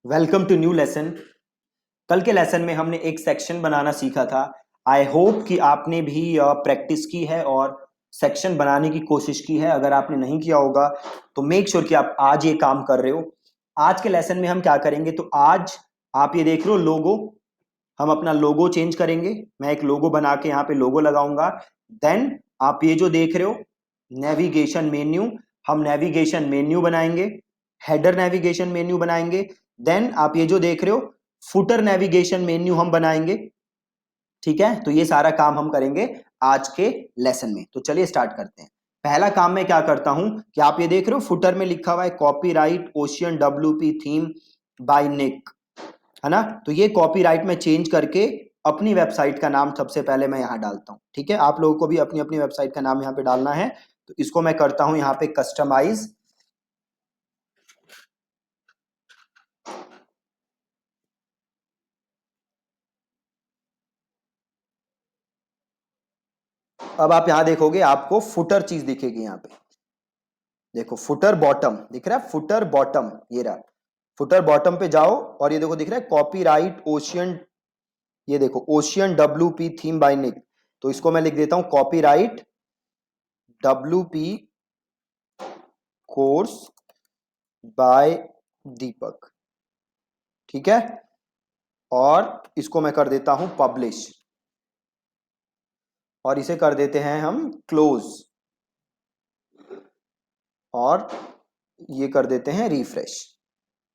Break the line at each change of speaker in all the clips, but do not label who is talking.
Welcome to new lesson. कल के lesson में हमने एक सेक्शन बनाना सीखा था। आई होप कि आपने भी प्रैक्टिस की है और सेक्शन बनाने की कोशिश की है। अगर आपने नहीं किया होगा तो मेक श्योर कि आप आज ये काम कर रहे हो। आज के लेसन में हम क्या करेंगे, तो आज आप ये देख रहे हो लोगो, हम अपना लोगो चेंज करेंगे। मैं एक लोगो बना के यहाँ पे लोगो लगाऊंगा। देन आप ये जो देख रहे हो नेविगेशन मेन्यू, हम नेविगेशन मेन्यू बनाएंगे, हेडर नेविगेशन मेन्यू बनाएंगे। देन आप ये जो देख रहे हो फुटर नेविगेशन मेन्यू हम बनाएंगे। ठीक है, तो ये सारा काम हम करेंगे आज के लेसन में। तो चलिए स्टार्ट करते हैं। पहला काम मैं क्या करता हूं कि आप ये देख रहे हो फुटर में लिखा हुआ है copyright ocean WP theme by Nick, है ना। तो ये कॉपीराइट में चेंज करके अपनी वेबसाइट का नाम सबसे पहले मैं यहाँ डालता हूँ। ठीक है, आप लोगों को भी अपनी अपनी वेबसाइट का नाम यहाँ पे डालना है। तो इसको मैं करता हूँ यहाँ पे कस्टमाइज। अब आप यहाँ देखोगे आपको फुटर चीज दिखेगी यहाँ पे। देखो फुटर बॉटम दिख रहा है, फुटर बॉटम ये रहा। फुटर बॉटम पे जाओ और ये देखो दिख रहा है कॉपीराइट ओशियन। ये देखो ocean W P theme by Nick. तो इसको मैं लिख देता हूं copyright W P course by Deepak. ठीक है, और इसको मैं कर देता हूं पब्लिश और इसे कर देते हैं हम क्लोज और ये कर देते हैं रिफ्रेश।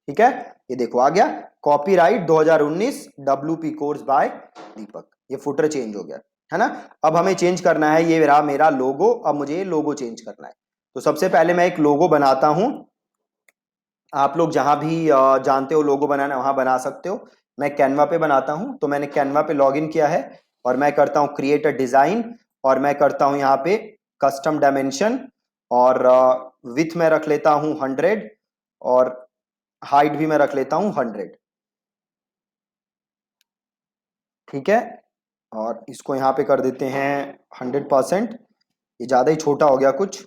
ठीक है, ये देखो आ गया कॉपीराइट 2019 डब्ल्यूपी कोर्स बाय दीपक। ये फुटर चेंज हो गया, है ना। अब हमें चेंज करना है, ये रहा मेरा लोगो। अब मुझे ये लोगो चेंज करना है। तो सबसे पहले मैं एक लोगो बनाता हूं। आप लोग जहां भी जानते हो लोगो बनाना वहां बना सकते हो। मैं कैनवा पे बनाता हूं, तो मैंने कैनवा पे लॉग इन किया है और मैं करता हूं क्रिएट अ डिजाइन और मैं करता हूं यहाँ पे कस्टम डायमेंशन और विथ में रख लेता हूं 100 और हाइट भी मैं रख लेता हूं 100। ठीक है, और इसको यहाँ पे कर देते हैं 100%। ये ज़्यादा ही छोटा हो गया कुछ।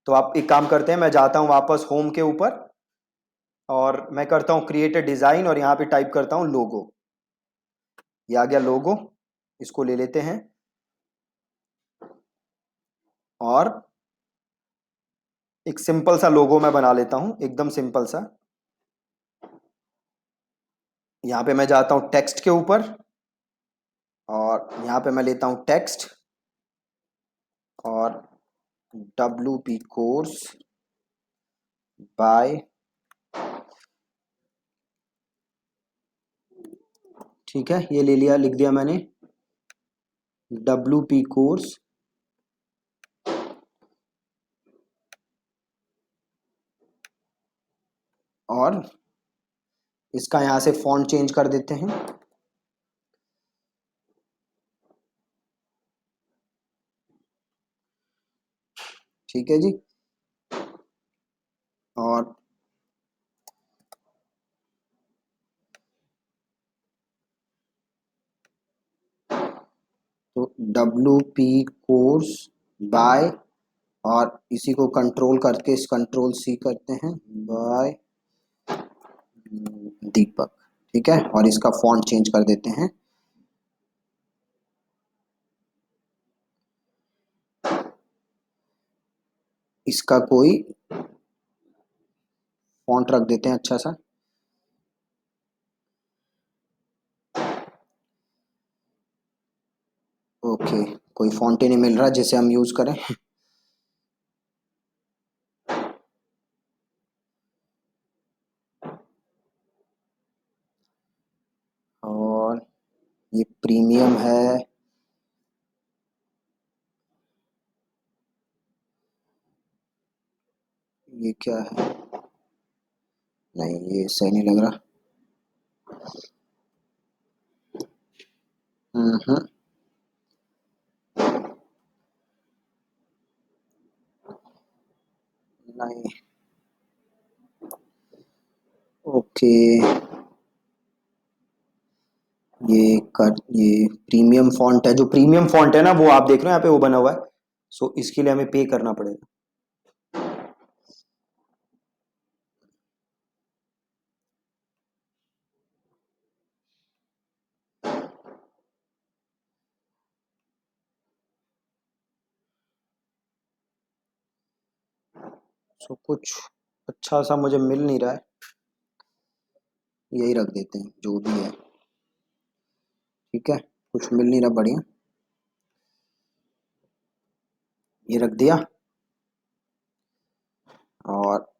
तो आप एक काम करते हैं, मैं जाता हूँ वापस होम के ऊपर और मैं करता हूँ क्रिएट डिज़ाइन और यहाँ पे टाइप करता हूँ लोगो। ये आ गया लोगो, इसको ले लेते हैं और एक सिंपल सा लोगो मैं बना लेता हूँ, एकदम सिंपल सा। यहाँ पे मैं जाता हूँ टेक्स्ट के ऊपर और यहाँ पे मैं लेता हूँ टेक्स्ट और डब्ल्यू पी कोर्स बाय। ठीक है, ये ले लिया, लिख दिया मैंने डब्ल्यू पी कोर्स और इसका यहाँ से फॉन्ट चेंज कर देते हैं। ठीक है जी, और तो डब्ल्यू पी कोर्स बाय और इसी को कंट्रोल करके इस कंट्रोल सी करते हैं बाय दीपक। ठीक है, और इसका फॉन्ट चेंज कर देते हैं। इसका कोई फॉन्ट रख देते हैं अच्छा सा। ओके, कोई फॉन्ट ही नहीं मिल रहा जिसे हम यूज करें। और ये प्रीमियम है। ये क्या है, नहीं ये सही नहीं लग रहा। हम्म, नहीं। ओके, ये प्रीमियम फॉन्ट है। जो प्रीमियम फॉन्ट है ना वो आप देख रहे हो यहाँ पे वो बना हुआ है। सो इसके लिए हमें पे करना पड़ेगा। सो कुछ अच्छा सा मुझे मिल नहीं रहा है, यही रख देते हैं जो भी है। ठीक है, कुछ मिल नहीं रहा बढ़िया, ये रख दिया। और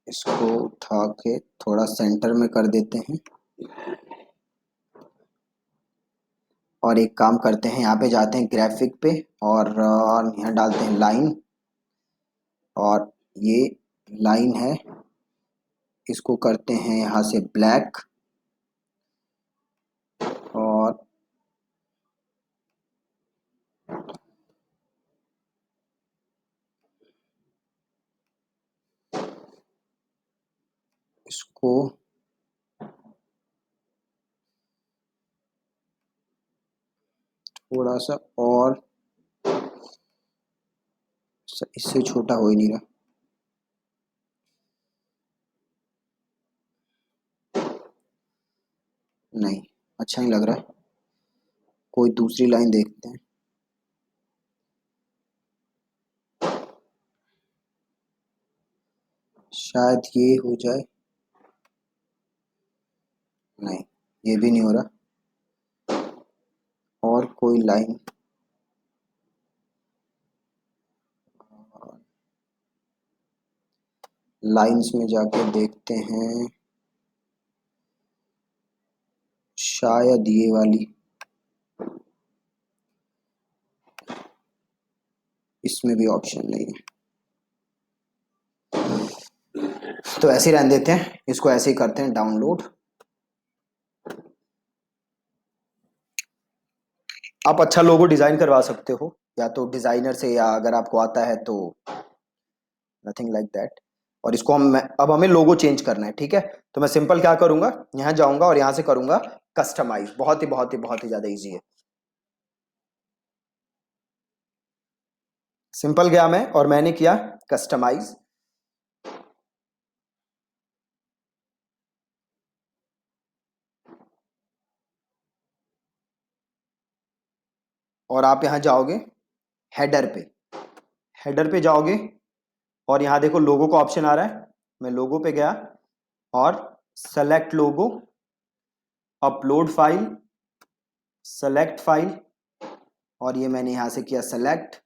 इसको उठा के थोड़ा सेंटर में कर देते हैं। और एक काम करते हैं, यहाँ पे जाते हैं ग्राफिक पे और यहाँ डालते हैं लाइन। और ये लाइन है, इसको करते हैं यहाँ से ब्लैक। और इसको थोड़ा सा और, इससे छोटा हो ही नहीं रहा। नहीं, अच्छा नहीं लग रहा है, कोई दूसरी लाइन देखते हैं। शायद ये हो जाए। नहीं, ये भी नहीं हो रहा। और कोई लाइन, लाइंस में जाके देखते हैं, शायद ये वाली, इसमें भी ऑप्शन नहीं है, तो ऐसे ही रहने देते हैं। इसको ऐसे ही करते हैं डाउनलोड। आप अच्छा लोगो डिजाइन करवा सकते हो, या तो डिजाइनर से, या अगर आपको आता है तो नथिंग लाइक दैट। और इसको अब हमें लोगो चेंज करना है। ठीक है, तो मैं सिंपल क्या करूंगा, यहाँ जाऊंगा और यहाँ से करूंगा कस्टमाइज। बहुत ही ज्यादा इजी है। सिंपल गया मैं और मैंने किया कस्टमाइज। और आप यहाँ जाओगे हेडर पे, हेडर पे जाओगे और यहाँ देखो लोगो का ऑप्शन आ रहा है। मैं लोगो पे गया और सेलेक्ट लोगो, अपलोड फाइल, सेलेक्ट फाइल, और ये मैंने यहाँ से किया सेलेक्ट,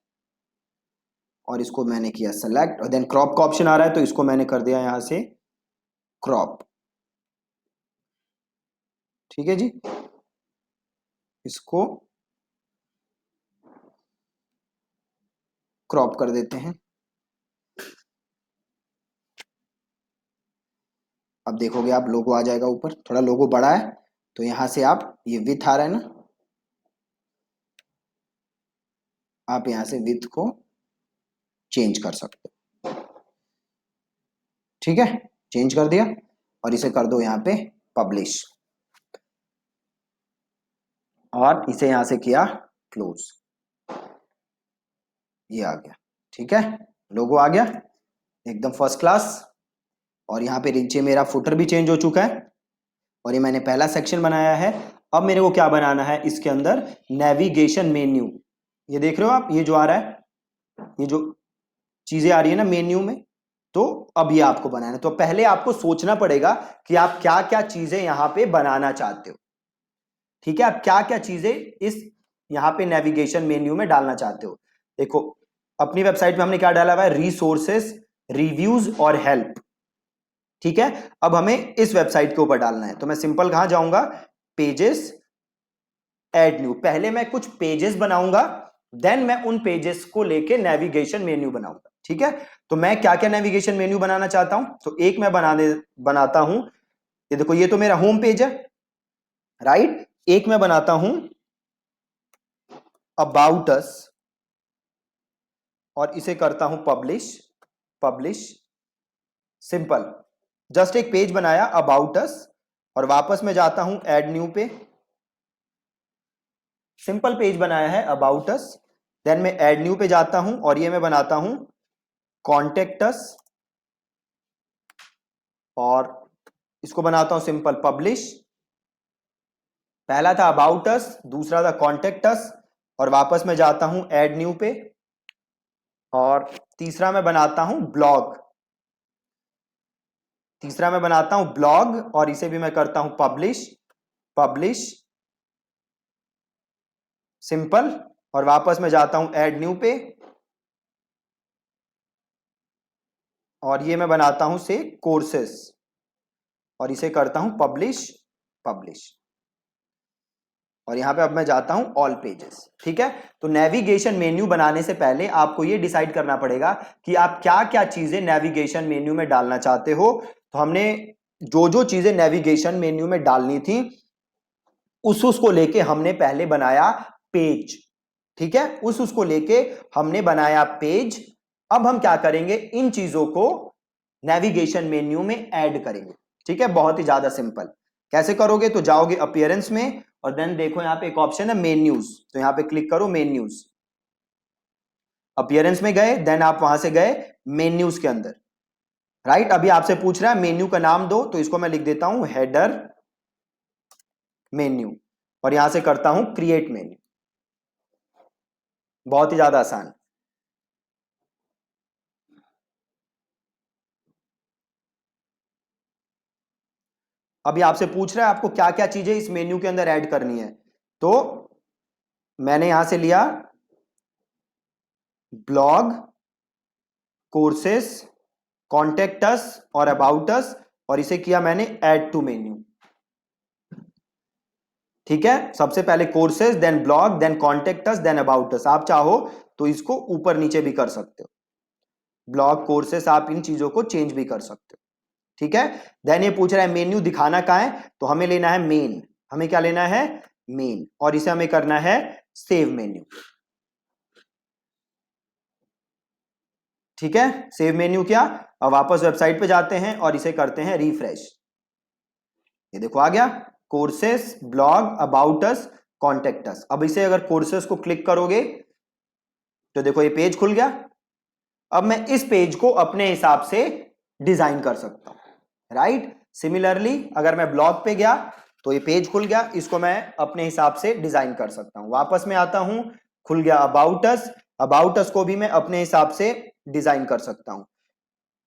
और इसको मैंने किया सेलेक्ट, और देन क्रॉप का ऑप्शन आ रहा है तो इसको मैंने कर दिया यहाँ से क्रॉप। ठीक है जी, इसको क्रॉप कर देते हैं। अब देखोगे आप लोगो आ जाएगा ऊपर, थोड़ा लोगो बड़ा है तो यहाँ से आप, ये विथ आ रहा है ना, आप यहाँ से विथ को चेंज कर सकते हो। ठीक है, चेंज कर दिया और इसे कर दो यहाँ पे पब्लिश, और इसे यहाँ से किया क्लोज, ये आ गया। ठीक है, लोगो आ गया एकदम फर्स्ट क्लास। और यहाँ पे नीचे मेरा फुटर भी चेंज हो चुका है, और ये मैंने पहला सेक्शन बनाया है। अब मेरे को क्या बनाना है इसके अंदर, नेविगेशन मेन्यू। ये देख रहे हो आप, ये जो आ रहा है, ये जो चीजें आ रही है ना मेन्यू में, तो अब ये आपको बनाना है। तो पहले आपको सोचना पड़ेगा कि आप क्या क्या चीजें यहां पे बनाना चाहते हो। ठीक है, आप क्या क्या चीजें इस यहाँ पे नेविगेशन मेन्यू में डालना चाहते हो। देखो, अपनी वेबसाइट में हमने क्या डाला हुआ है, रिसोर्सेस, रिव्यूज और हेल्प। ठीक है, अब हमें इस वेबसाइट के ऊपर डालना है, तो मैं सिंपल कहां जाऊंगा, पेजेस, ऐड न्यू। पहले मैं कुछ पेजेस बनाऊंगा, देन मैं उन पेजेस को लेके नेविगेशन मेन्यू बनाऊंगा। ठीक है, तो मैं क्या क्या नेविगेशन मेन्यू बनाना चाहता हूं, तो एक मैं बनाता हूं, ये देखो, ये तो मेरा होम पेज है, राइट। एक मैं बनाता हूं अबाउट अस, और इसे करता हूं पब्लिश, पब्लिश, सिंपल। जस्ट एक पेज बनाया अबाउट अस, और वापस मैं जाता हूं ऐड न्यू पे, सिंपल पेज बनाया है अबाउट अस। देन मैं ऐड न्यू पे जाता हूं और ये मैं बनाता हूं कॉन्टेक्ट अस, और इसको बनाता हूं सिंपल पब्लिश। पहला था अबाउट अस, दूसरा था कॉन्टेक्ट अस, और वापस मैं जाता हूं ऐड न्यू पे, और तीसरा मैं बनाता हूं ब्लॉग। तीसरा मैं बनाता हूं ब्लॉग और इसे भी मैं करता हूं पब्लिश, पब्लिश सिंपल, और वापस मैं जाता हूं ऐड न्यू पे और ये मैं बनाता हूं से कोर्सेस और इसे करता हूं पब्लिश, पब्लिश, और यहां पे अब मैं जाता हूं ऑल पेजेस। ठीक है, तो नेविगेशन मेन्यू बनाने से पहले आपको ये डिसाइड करना पड़ेगा कि आप क्या क्या चीजें नेविगेशन मेन्यू में डालना चाहते हो। तो हमने जो जो चीजें नेविगेशन मेन्यू में डालनी थी उसको लेके हमने पहले बनाया पेज। ठीक है, उसको लेके हमने बनाया पेज। अब हम क्या करेंगे, इन चीजों को नेविगेशन मेन्यू में ऐड करेंगे। ठीक है, बहुत ही ज्यादा सिंपल। कैसे करोगे, तो जाओगे अपीयरेंस में और देन देखो यहां पे एक ऑप्शन है मेन्यूज, तो यहां पे क्लिक करो मेन्यूज। अपीयरेंस में गए, देन आप वहां से गए मेन्यूज के अंदर। राइट, अभी आपसे पूछ रहा है मेन्यू का नाम दो, तो इसको मैं लिख देता हूं हेडर मेन्यू और यहां से करता हूं क्रिएट मेन्यू। बहुत ही ज्यादा आसान। अभी आपसे पूछ रहा है आपको क्या क्या चीजें इस मेन्यू के अंदर ऐड करनी है, तो मैंने यहां से लिया ब्लॉग, कोर्सेस, कॉन्टेक्ट अस और अबाउट अस, और इसे किया मैंने ऐड टू मेन्यू। ठीक है, सबसे पहले courses, then blog, then contact us, then about us. आप चाहो तो इसको ऊपर नीचे भी कर सकते हो, ब्लॉग कोर्सेस, आप इन चीजों को चेंज भी कर सकते हो। ठीक है, देन ये पूछ रहा है मेन्यू दिखाना कहां है, तो हमें लेना है मेन। हमें क्या लेना है, मेन, और इसे हमें करना है सेव मेन्यू। ठीक है, सेव मेन्यू किया, अब वापस वेबसाइट पे जाते हैं और इसे करते हैं रिफ्रेश। ये देखो आ गया, courses, blog, about us, contact us. अब इसे अगर कोर्सेस को क्लिक करोगे तो देखो ये पेज खुल गया। अब मैं इस पेज को अपने हिसाब से डिजाइन कर सकता हूं। राइट, सिमिलरली अगर मैं ब्लॉग पे गया तो ये पेज खुल गया, इसको मैं अपने हिसाब से डिजाइन कर सकता हूं। वापस में आता हूं, खुल गया अबाउट अस, अबाउट अस को भी मैं अपने हिसाब से डिजाइन कर सकता हूं।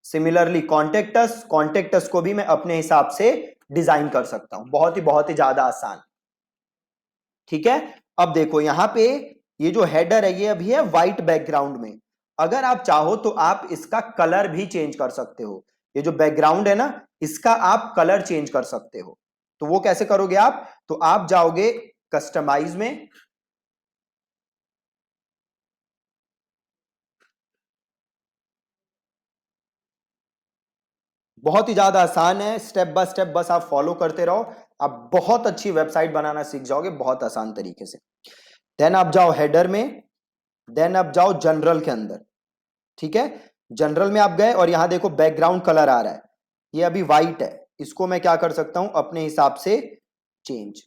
सिमिलरली कॉन्टेक्टस, कॉन्टेक्टस को भी मैं अपने हिसाब से डिजाइन कर सकता हूं। बहुत ही ज्यादा आसान। ठीक है, अब देखो यहां पे ये जो हेडर है ये अभी है व्हाइट बैकग्राउंड में। अगर आप चाहो तो आप इसका कलर भी चेंज कर सकते हो। ये जो बैकग्राउंड है ना, इसका आप कलर चेंज कर सकते हो। तो वो कैसे करोगे आप, तो आप जाओगे कस्टमाइज में, बहुत ही ज्यादा आसान है, स्टेप बाय स्टेप बस आप फॉलो करते रहो, आप बहुत अच्छी वेबसाइट बनाना सीख जाओगे बहुत आसान तरीके से। देन आप जाओ हेडर में, देन आप जाओ जनरल के अंदर। ठीक है, जनरल में आप गए और यहां देखो बैकग्राउंड कलर आ रहा है, ये अभी व्हाइट है, इसको मैं क्या कर सकता हूं अपने हिसाब से चेंज।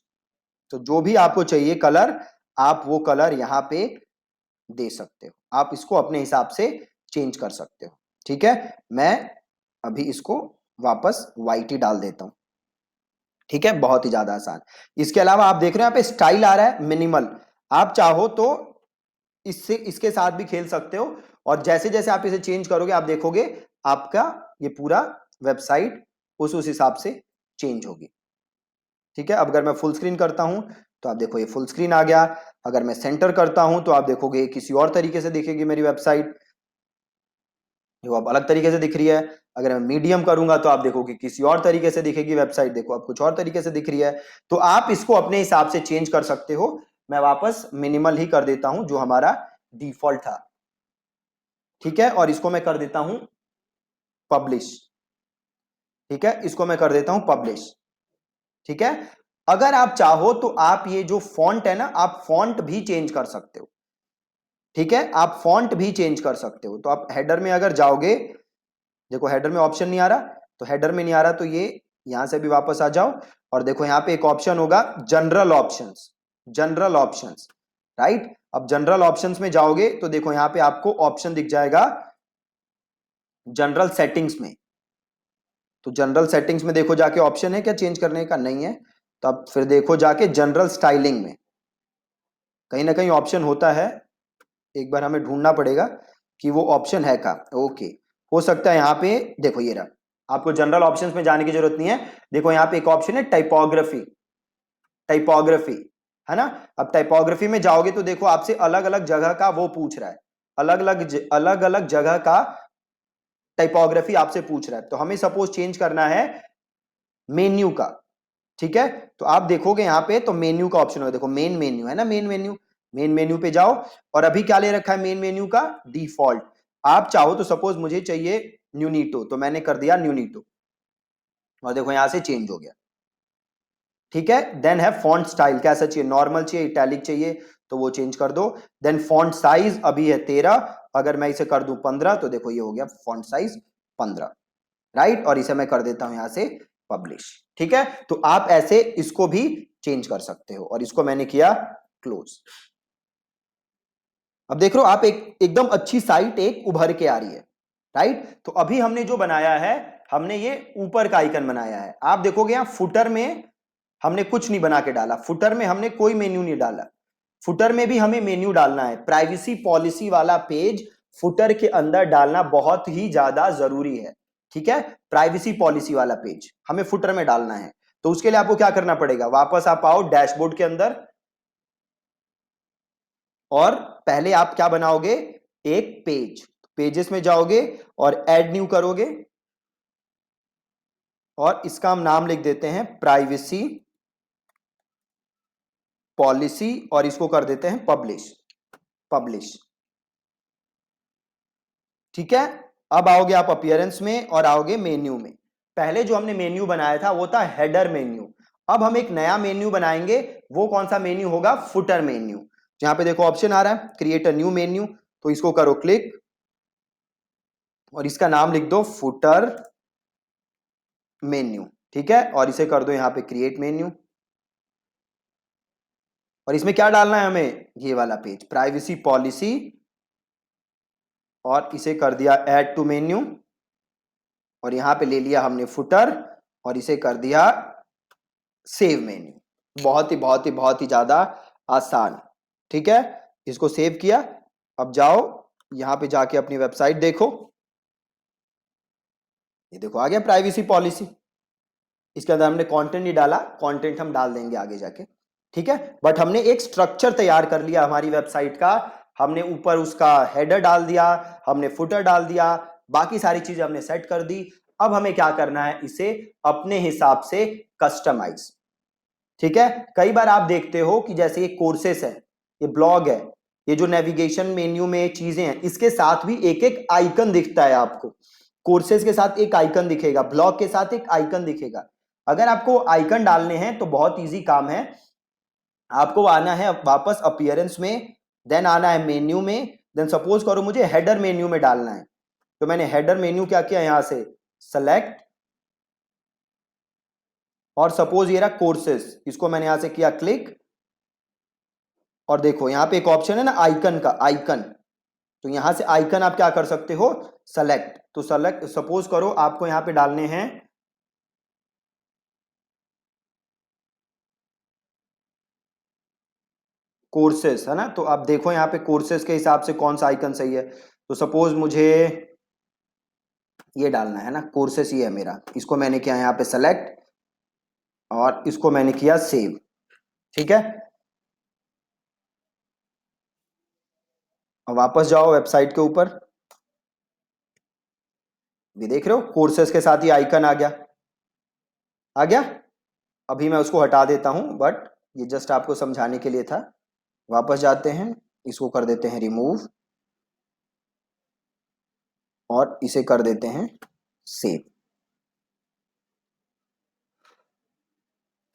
तो जो भी आपको चाहिए कलर, आप वो कलर यहां पे दे सकते हो, आप इसको अपने हिसाब से चेंज कर सकते हो। ठीक है, मैं अभी इसको वापस व्हाइट ही डाल देता हूं। ठीक है, बहुत ही ज्यादा आसान। इसके अलावा आप देख रहे हैं यहाँ पे स्टाइल आ रहा है मिनिमल, आप चाहो तो इससे इसके साथ भी खेल सकते हो, और जैसे जैसे आप इसे चेंज करोगे आप देखोगे आपका ये पूरा वेबसाइट उस हिसाब से चेंज होगी। ठीक है, अब अगर मैं फुल स्क्रीन करता हूं तो आप देखो ये फुल स्क्रीन आ गया। अगर मैं सेंटर करता हूं तो आप देखोगे किसी और तरीके से दिखेगी मेरी वेबसाइट, जो अब अलग तरीके से दिख रही है। अगर मैं मीडियम करूंगा तो आप देखोगे किसी और तरीके से दिखेगी वेबसाइट, देखो अब कुछ और तरीके से दिख रही है। तो आप इसको अपने हिसाब से चेंज कर सकते हो। मैं वापस मिनिमल ही कर देता हूं जो हमारा डिफॉल्ट था। ठीक है, और इसको मैं कर देता हूं पब्लिश। ठीक है, इसको मैं कर देता हूं पब्लिश। ठीक है, अगर आप चाहो तो आप ये जो फॉन्ट है ना, आप फॉन्ट भी चेंज कर सकते हो। ठीक है, आप फॉन्ट भी चेंज कर सकते हो। तो आप हेडर में अगर जाओगे, देखो हेडर में ऑप्शन नहीं आ रहा, तो हेडर में नहीं आ रहा तो ये यहां से भी वापस आ जाओ और देखो यहां पे एक ऑप्शन होगा general options, general options. Right, अब जनरल ऑप्शंस में जाओगे तो देखो यहां पे आपको ऑप्शन दिख जाएगा जनरल सेटिंग्स में। तो जनरल सेटिंग्स में देखो जाके ऑप्शन है क्या चेंज करने का, नहीं है। तो अब फिर देखो जाके जनरल स्टाइलिंग में, कहीं ना कहीं ऑप्शन होता है, एक बार हमें ढूंढना पड़ेगा कि वो ऑप्शन है का। ओके, हो सकता है यहाँ पे देखो ये रहा, आपको जनरल ऑप्शंस में जाने की जरूरत नहीं है। देखो यहाँ पे एक ऑप्शन है टाइपोग्राफी, टाइपोग्राफी है ना। अब टाइपोग्राफी में जाओगे तो देखो आपसे अलग अलग जगह का वो पूछ रहा है, अलग अलग जगह का टाइपोग्राफी आपसे पूछ रहा है। तो हमें सपोज चेंज करना है मेन्यू का, ठीक है। तो आप देखोगे यहाँ पे तो मेन्यू का ऑप्शन होगा, देखो मेन मेन्यू है ना, मेन मेन्यू, मेन मेन्यू पे जाओ और अभी क्या ले रखा है मेन मेन्यू का, डिफॉल्ट। आप चाहो तो सपोज मुझे चाहिए न्यूनीटो, तो मैंने कर दिया न्यूनीटो और देखो यहां से चेंज हो गया, ठीक है। देन है फॉन्ट स्टाइल, कैसा चाहिए, नॉर्मल चाहिए, इटैलिक चाहिए, तो वो चेंज कर दो। देन फॉन्ट साइज अभी है 13, अगर मैं इसे कर दूं 15 तो देखो ये हो गया फॉन्ट साइज 15, राइट। और इसे मैं कर देता हूं यहां से पब्लिश, ठीक है। तो आप ऐसे इसको भी चेंज कर सकते हो और इसको मैंने किया क्लोज। अब देख रहे हो आप एकदम अच्छी साइट एक उभर के आ रही है, राइट। तो अभी हमने जो बनाया है, हमने ये ऊपर का आइकन बनाया है। आप देखोगे यहां फुटर में हमने कुछ नहीं बना के डाला, फुटर में हमने कोई मेन्यू नहीं डाला। फुटर में भी हमें मेन्यू डालना है, प्राइवेसी पॉलिसी वाला पेज फुटर के अंदर डालना बहुत ही ज्यादा जरूरी है, ठीक है। प्राइवेसी पॉलिसी वाला पेज हमें फुटर में डालना है। तो उसके लिए आपको क्या करना पड़ेगा, वापस आप आओ डैशबोर्ड के अंदर और पहले आप क्या बनाओगे, एक पेज, पेजेस में जाओगे और ऐड न्यू करोगे और इसका हम नाम लिख देते हैं प्राइवेसी पॉलिसी और इसको कर देते हैं पब्लिश, पब्लिश, ठीक है। अब आओगे आप अपीयरेंस में और आओगे मेन्यू में। पहले जो हमने मेन्यू बनाया था वो था हेडर मेन्यू, अब हम एक नया मेन्यू बनाएंगे। वो कौन सा मेन्यू होगा, फुटर मेन्यू। जहां पे देखो ऑप्शन आ रहा है क्रिएट अ न्यू मेन्यू, तो इसको करो क्लिक और इसका नाम लिख दो फुटर मेन्यू, ठीक है। और इसे कर दो यहां पे क्रिएट मेन्यू और इसमें क्या डालना है हमें, ये वाला पेज प्राइवेसी पॉलिसी और इसे कर दिया ऐड टू मेन्यू और यहां पे ले लिया हमने फुटर और इसे कर दिया सेव मेन्यू। बहुत ही ज्यादा आसान, ठीक है। इसको सेव किया। अब जाओ यहां पे जाके अपनी वेबसाइट देखो, ये देखो आ गया प्राइवेसी पॉलिसी। इसके अंदर हमने कंटेंट नहीं डाला, कंटेंट हम डाल देंगे आगे जाके, ठीक है। बट हमने एक स्ट्रक्चर तैयार कर लिया हमारी वेबसाइट का, हमने ऊपर उसका हेडर डाल दिया, हमने फुटर डाल दिया, बाकी सारी चीजें हमने सेट कर दी। अब हमें क्या करना है, इसे अपने हिसाब से कस्टमाइज, ठीक है। कई बार आप देखते हो कि जैसे ये कोर्सेस है, ये ब्लॉग है, ये जो नेविगेशन मेन्यू में चीजें हैं, इसके साथ भी एक एक आइकन दिखता है आपको। कोर्सेज के साथ एक आइकन दिखेगा, ब्लॉग के साथ एक आइकन दिखेगा। अगर आपको आइकन डालने हैं तो बहुत इजी काम है, आपको आना है वापस अपीयरेंस में, देन आना है मेन्यू में, देन सपोज करो मुझे हेडर मेन्यू में डालना है, तो मैंने हेडर मेन्यू क्या किया, यहां से सेलेक्ट और सपोज ये रहा कोर्सेज, इसको मैंने यहां से किया क्लिक और देखो यहां पे एक ऑप्शन है ना आइकन का, आइकन, तो यहां से आइकन आप क्या कर सकते हो, सेलेक्ट। तो सेलेक्ट सपोज करो आपको यहां पे डालने हैं कोर्सेस, है ना। तो आप देखो यहां पे कोर्सेस के हिसाब से कौन सा आइकन सही है। तो सपोज मुझे ये डालना है ना, कोर्सेस ये है मेरा, इसको मैंने किया यहां पे सेलेक्ट और इसको मैंने किया सेव, ठीक है। अब वापस जाओ वेबसाइट के ऊपर, ये देख रहे हो कोर्सेस के साथ ही आइकन आ गया, आ गया। अभी मैं उसको हटा देता हूं, बट ये जस्ट आपको समझाने के लिए था। वापस जाते हैं, इसको कर देते हैं रिमूव और इसे कर देते हैं सेव,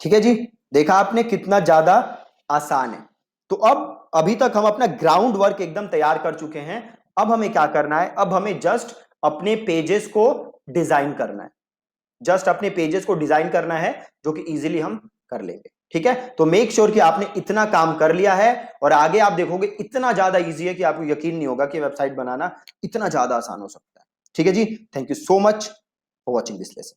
ठीक है जी। देखा आपने कितना ज्यादा आसान है। तो अब अभी तक हम अपना ग्राउंड वर्क एकदम तैयार कर चुके हैं। अब हमें क्या करना है, अब हमें जस्ट अपने पेजेस को डिजाइन करना है, जस्ट अपने पेजेस को डिजाइन करना है, जो कि इजीली हम कर लेंगे, ठीक है। तो मेक श्योर कि आपने इतना काम कर लिया है और आगे आप देखोगे इतना ज्यादा इजी है कि आपको यकीन नहीं होगा कि वेबसाइट बनाना इतना ज्यादा आसान हो सकता है, ठीक है जी। Thank you so much for watching this lesson.